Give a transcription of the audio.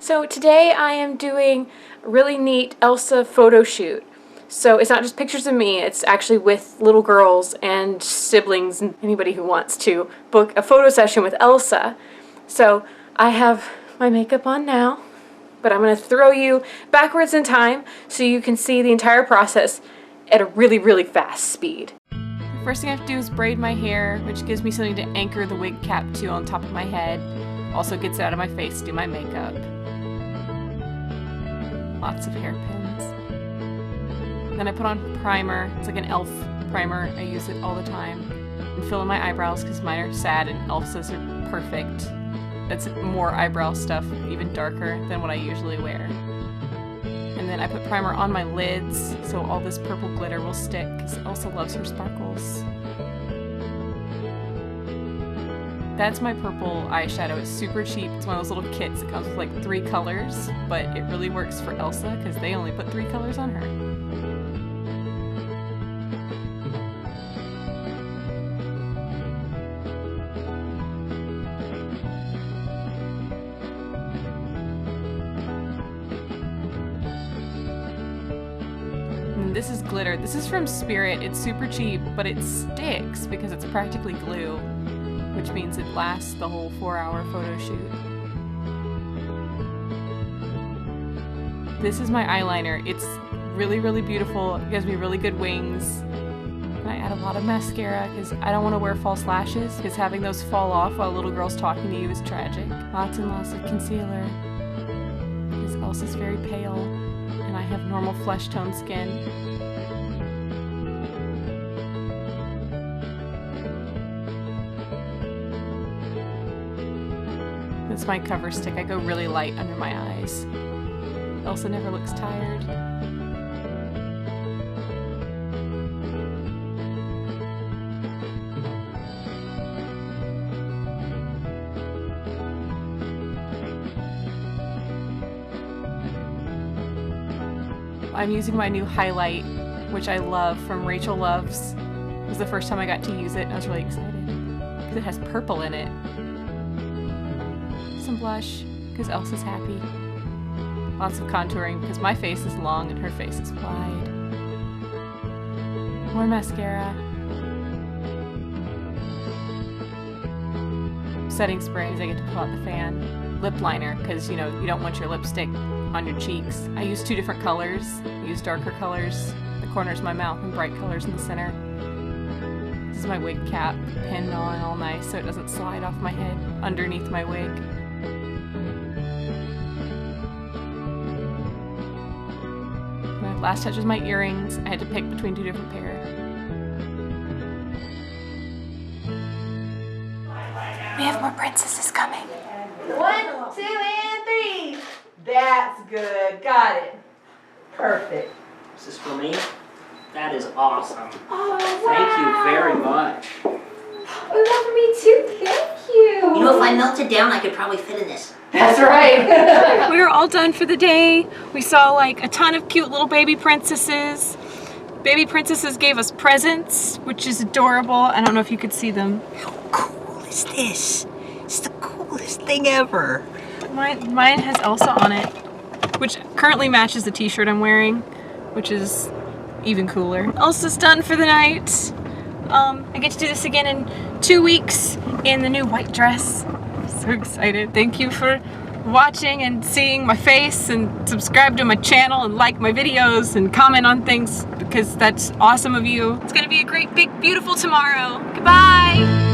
So today I am doing a really neat Elsa photo shoot. So it's not just pictures of me, it's actually with little girls and siblings and anybody who wants to book a photo session with Elsa. So I have my makeup on now, but I'm going to throw you backwards in time so you can see the entire process at a really, really fast speed. The first thing I have to do is braid my hair, which gives me something to anchor the wig cap to on top of my head. Also gets it out of my face to do my makeup. Lots of hairpins. Then I put on primer. It's like an e.l.f. primer. I use it all the time. And fill in my eyebrows because mine are sad and e.l.f.'s are perfect. That's more eyebrow stuff, even darker than what I usually wear. And then I put primer on my lids so all this purple glitter will stick because Elsa loves her sparkles. That's my purple eyeshadow. It's super cheap. It's one of those little kits that comes with like 3 colors, but it really works for Elsa because they only put 3 colors on her. And this is glitter. This is from Spirit. It's super cheap, but it sticks because it's practically glue, which means it lasts the whole 4-hour photo shoot. This is my eyeliner. It's really, really beautiful. It gives me really good wings. And I add a lot of mascara because I don't want to wear false lashes because having those fall off while a little girl's talking to you is tragic. Lots and lots of concealer because Elsa's very pale and I have normal flesh tone skin. That's my cover stick. I go really light under my eyes. Elsa never looks tired. I'm using my new highlight, which I love, from RachhLoves. It was the first time I got to use it and I was really excited because it has purple in it. Some blush because Elsa's happy. Lots of contouring because my face is long and her face is wide. More mascara. Setting sprays, I get to pull out the fan. Lip liner because you don't want your lipstick on your cheeks. I use 2 different colors. I use darker colors in the corners of my mouth and bright colors in the center. This is my wig cap pinned on all nice so it doesn't slide off my head underneath my wig. My last touch was my earrings. I had to pick between 2 different pairs. We have more princesses coming. 1, 2, and 3. That's good. Got it. Perfect. Is this for me? That is awesome. Oh, wow. Thank you very much. Oh, that for me too. Thank you. You know, if I melted down, I could probably fit in this. That's right. We were all done for the day. We saw like a ton of cute little baby princesses. Baby princesses gave us presents, which is adorable. I don't know if you could see them. How cool is this? It's the coolest thing ever. Mine has Elsa on it, which currently matches the t-shirt I'm wearing, which is even cooler. Elsa's done for the night. I get to do this again in 2 weeks in the new white dress. So excited. Thank you for watching and seeing my face, and subscribe to my channel and like my videos and comment on things because that's awesome of you. It's gonna be a great, big, beautiful tomorrow. Goodbye.